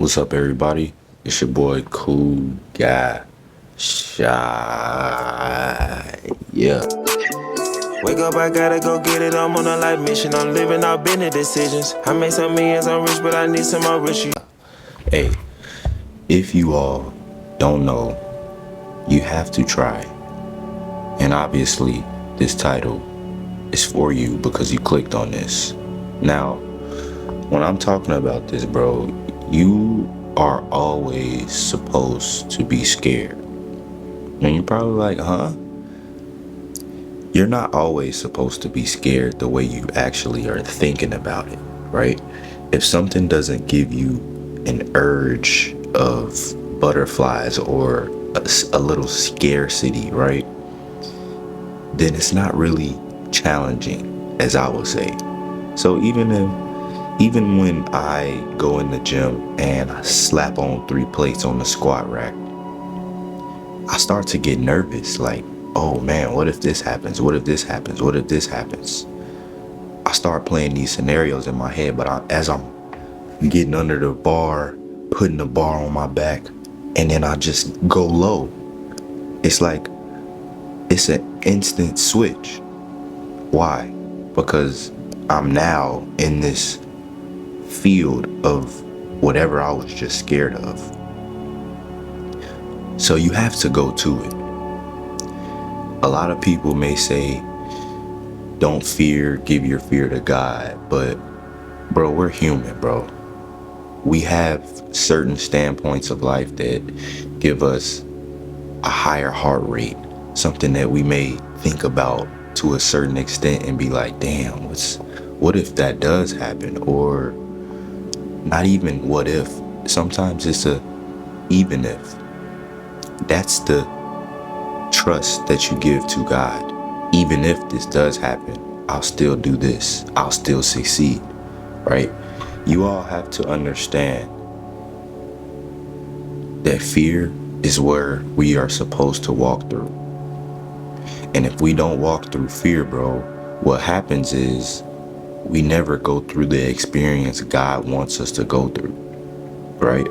What's up, everybody? It's your boy, Cool Guy Shy. Yeah. Wake up, I gotta go get it. I'm on a life mission. I'm living out business decisions. I made some millions, I'm rich, but I need some more rich. Hey, if you all don't know, you have to try. And obviously, this title is for you because you clicked on this. Now, when I'm talking about this, bro, you are always supposed to be scared. And you're probably like, huh? You're not always supposed to be scared the way you actually are thinking about it, right? If something doesn't give you an urge of butterflies or a little scarcity, right? Then it's not really challenging, as I would say. So even when I go in the gym and I slap on 3 plates on the squat rack, I start to get nervous, like, oh man, what if this happens? What if this happens? What if this happens? I start playing these scenarios in my head, but as I'm getting under the bar, putting the bar on my back, and then I just go low. It's like, it's an instant switch. Why? Because I'm now in this field of whatever I was just scared of. So you have to go to it. A lot of people may say, don't fear, give your fear to God. But bro, we're human, bro. We have certain standpoints of life that give us a higher heart rate, something that we may think about to a certain extent and be like, damn, what if that does happen? Or not even what if. Sometimes it's a even if. That's the trust that you give to God. Even if this does happen, I'll still do this. I'll still succeed, right? You all have to understand that fear is where we are supposed to walk through. And if we don't walk through fear, bro, what happens is we never go through the experience God wants us to go through, right?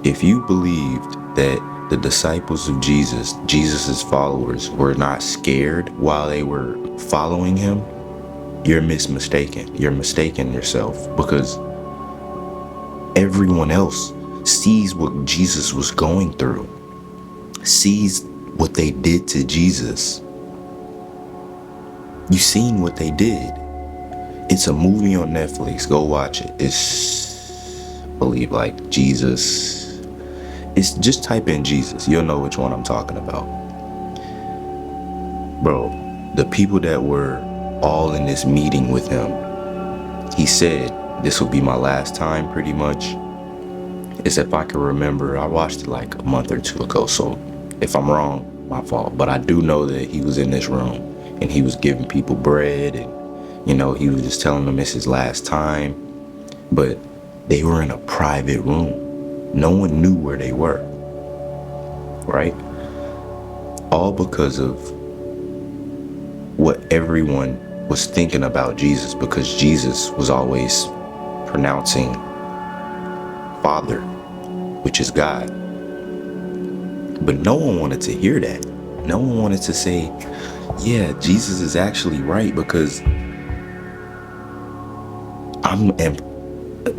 If you believed that the disciples of Jesus's followers, were not scared while they were following him, you're mistaken. You're mistaken yourself, because everyone else sees what Jesus was going through, sees what they did to Jesus. You seen what they did. It's a movie on Netflix. Go watch it. It's, I believe, like Jesus. It's just type in Jesus. You'll know which one I'm talking about. Bro, the people that were all in this meeting with him, he said, this will be my last time, pretty much. As if I can remember, I watched it like a month or two ago, so if I'm wrong, my fault. But I do know that he was in this room and he was giving people bread, and he was just telling them it's his last time. But they were in a private room. No one knew where they were, right? All because of what everyone was thinking about Jesus, because Jesus was always pronouncing Father, which is God. But no one wanted to hear that. No one wanted to say, yeah, Jesus is actually right, because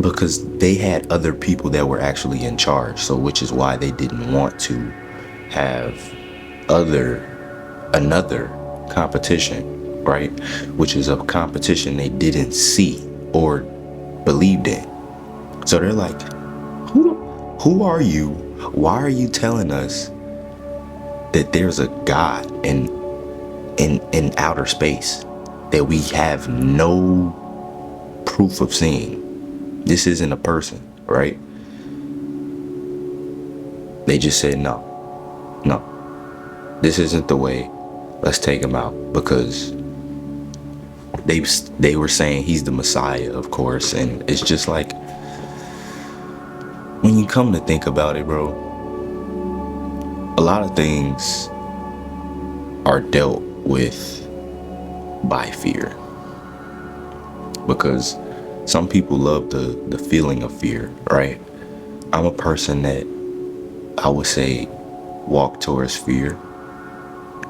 because they had other people that were actually in charge. So which is why they didn't want to have another competition, right? Which is a competition they didn't see or believed in. So they're like, who are you? Why are you telling us that there's a God in outer space that we have no proof of seeing? This isn't a person, right? They just said, no, this isn't the way. Let's take him out, because they were saying he's the Messiah, of course. And it's just like, when you come to think about it, bro, a lot of things are dealt with by fear, because some people love the feeling of fear, right? I'm a person that I would say walk towards fear.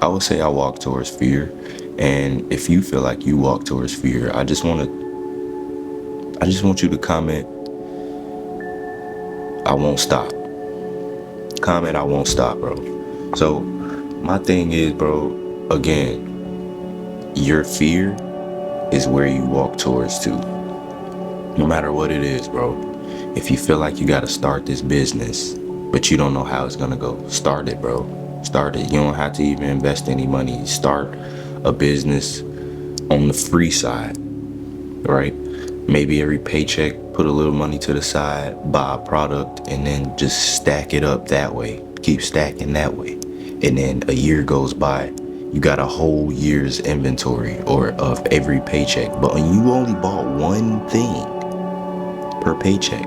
I would say I walk towards fear. And if you feel like you walk towards fear, I just want you to comment, I won't stop. Comment, I won't stop, bro. So my thing is, bro, again, your fear is where you walk towards to. No matter what it is, bro. If you feel like you gotta start this business, but you don't know how it's gonna go, start it, bro. Start it. You don't have to even invest any money. Start a business on the free side, right? Maybe every paycheck, put a little money to the side, buy a product, and then just stack it up that way. Keep stacking that way. And then a year goes by, you got a whole year's inventory or of every paycheck, but you only bought one thing per paycheck.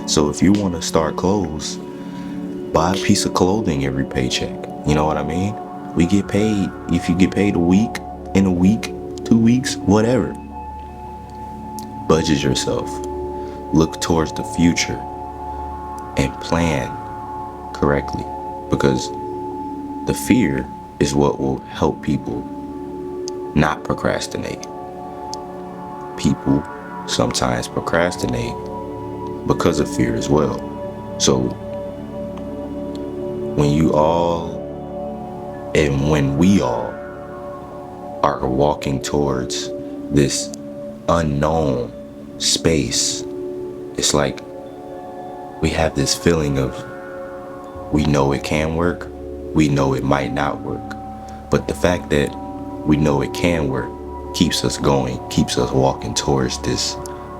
So if you want to start clothes, buy a piece of clothing every paycheck. You know what I mean? We get paid. If you get paid in a week, 2 weeks, whatever. Budget yourself. Look towards the future and plan correctly, because the fear is what will help people not procrastinate. People sometimes procrastinate because of fear as well. So when we all are walking towards this unknown space, it's like we have this feeling of, we know it can work, we know it might not work. But the fact that we know it can work keeps us going, keeps us walking towards this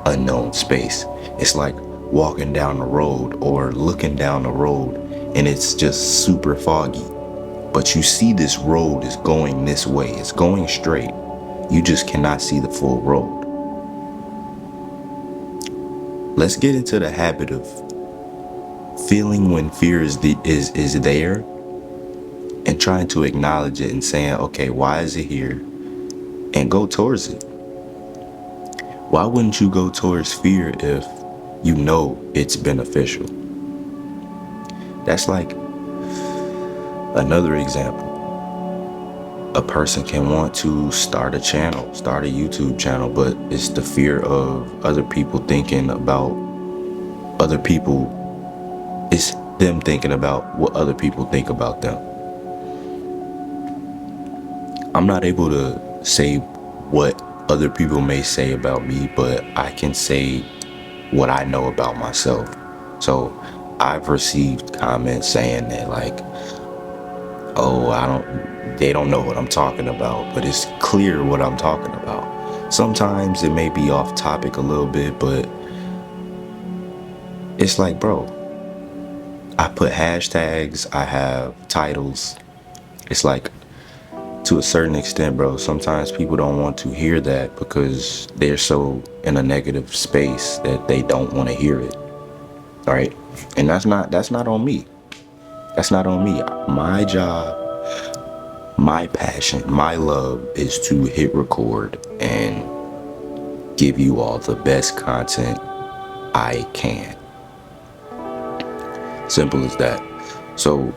unknown space. It's like walking down the road or looking down the road and it's just super foggy. But you see this road is going this way, it's going straight. You just cannot see the full road. Let's get into the habit of feeling when fear is there and trying to acknowledge it and saying, okay, why is it here? And go towards it. Why wouldn't you go towards fear if you know it's beneficial? That's like another example. A person can want to start a channel, start a YouTube channel, but it's the fear of other people thinking about other people. It's them thinking about what other people think about them. I'm not able to say what other people may say about me, but I can say what I know about myself. So I've received comments saying that like, they don't know what I'm talking about, but it's clear what I'm talking about. Sometimes it may be off topic a little bit, but it's like, bro, I put hashtags, I have titles. It's like, to a certain extent, bro, sometimes people don't want to hear that because they're so in a negative space that they don't want to hear it. All right. And that's not on me. That's not on me. My job, my passion, my love is to hit record and give you all the best content I can. Simple as that. So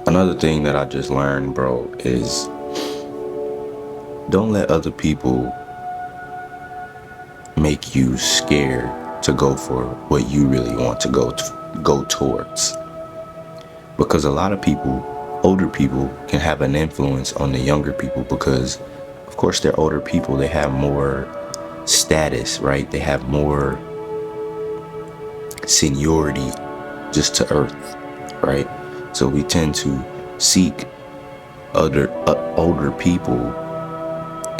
another thing that I just learned, bro, is don't let other people make you scared to go for what you really want to go towards. Because a lot of people, older people, can have an influence on the younger people because, of course, they're older people. They have more status, right? They have more seniority just to earth, right? So we tend to seek other older people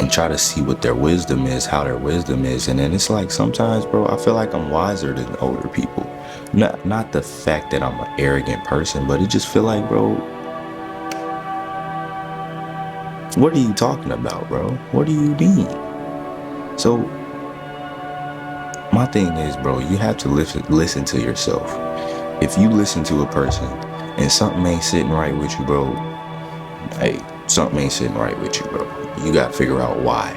and try to see what their wisdom is, how their wisdom is. And then it's like, sometimes, bro, I feel like I'm wiser than older people. Not the fact that I'm an arrogant person, but it just feel like, bro, what are you talking about, bro? What do you mean? So my thing is, bro, you have to listen to yourself. If you listen to a person and something ain't sitting right with you, bro, hey, something ain't sitting right with you, bro. You gotta figure out why.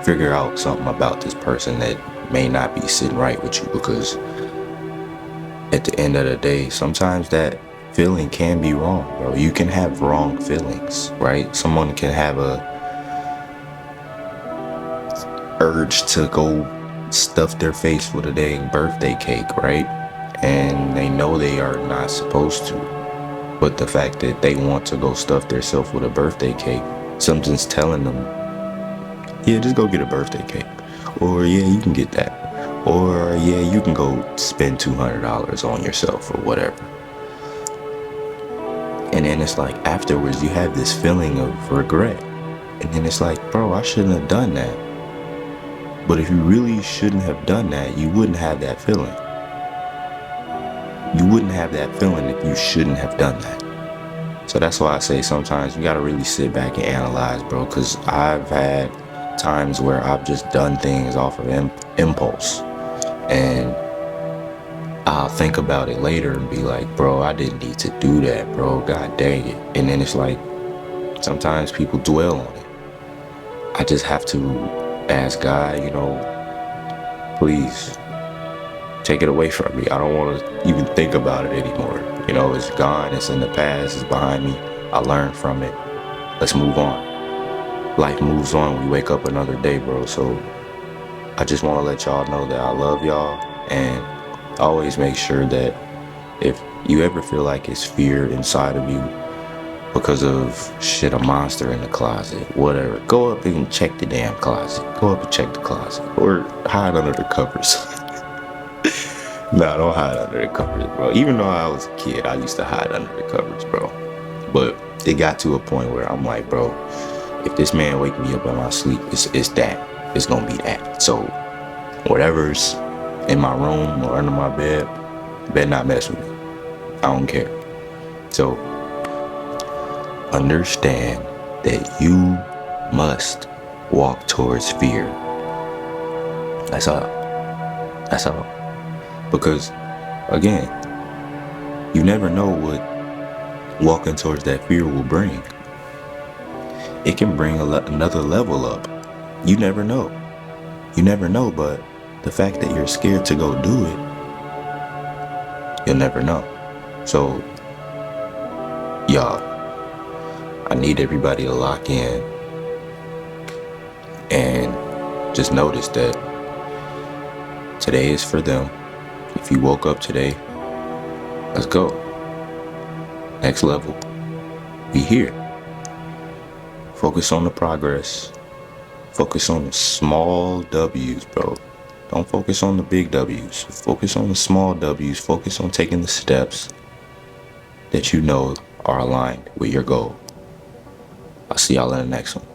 Figure out something about this person that may not be sitting right with you, because at the end of the day, sometimes that feeling can be wrong, bro. You can have wrong feelings, right? Someone can have a urge to go stuff their face with a dang birthday cake, right? And they know they are not supposed to. But the fact that they want to go stuff themselves with a birthday cake, something's telling them, yeah, just go get a birthday cake. Or yeah, you can get that. Or yeah, you can go spend $200 on yourself or whatever. And then it's like afterwards you have this feeling of regret. And then it's like, bro, I shouldn't have done that. But if you really shouldn't have done that, you wouldn't have that feeling. You wouldn't have that feeling if you shouldn't have done that. So that's why I say sometimes you gotta really sit back and analyze, bro. Because I've had times where I've just done things off of impulse. And I'll think about it later and be like, bro, I didn't need to do that, bro. God dang it. And then it's like, sometimes people dwell on it. I just have to ask God, please take it away from me. I don't want to even think about it anymore. It's gone. It's in the past. It's behind me. I learned from it. Let's move on. Life moves on. We wake up another day, bro. So I just want to let y'all know that I love y'all, and always make sure that if you ever feel like it's fear inside of you because of a monster in the closet, whatever, go up and check the damn closet. Go up and check the closet. Or hide under the covers. Nah, don't hide under the covers, bro. Even though I was a kid, I used to hide under the covers, bro. But it got to a point where I'm like, bro, if this man wake me up in my sleep, it's that. It's gonna be that. So whatever's in my room or under my bed, better not mess with me. I don't care. So understand that you must walk towards fear. That's all. That's all. Because again, you never know what walking towards that fear will bring. It can bring another level up. You never know. You never know, but the fact that you're scared to go do it, you'll never know. So, y'all, I need everybody to lock in and just notice that today is for them. If you woke up today, let's go. Next level. Be here. Focus on the progress. Focus on the small W's, bro. Don't focus on the big W's. Focus on the small W's. Focus on taking the steps that you know are aligned with your goal. I'll see y'all in the next one.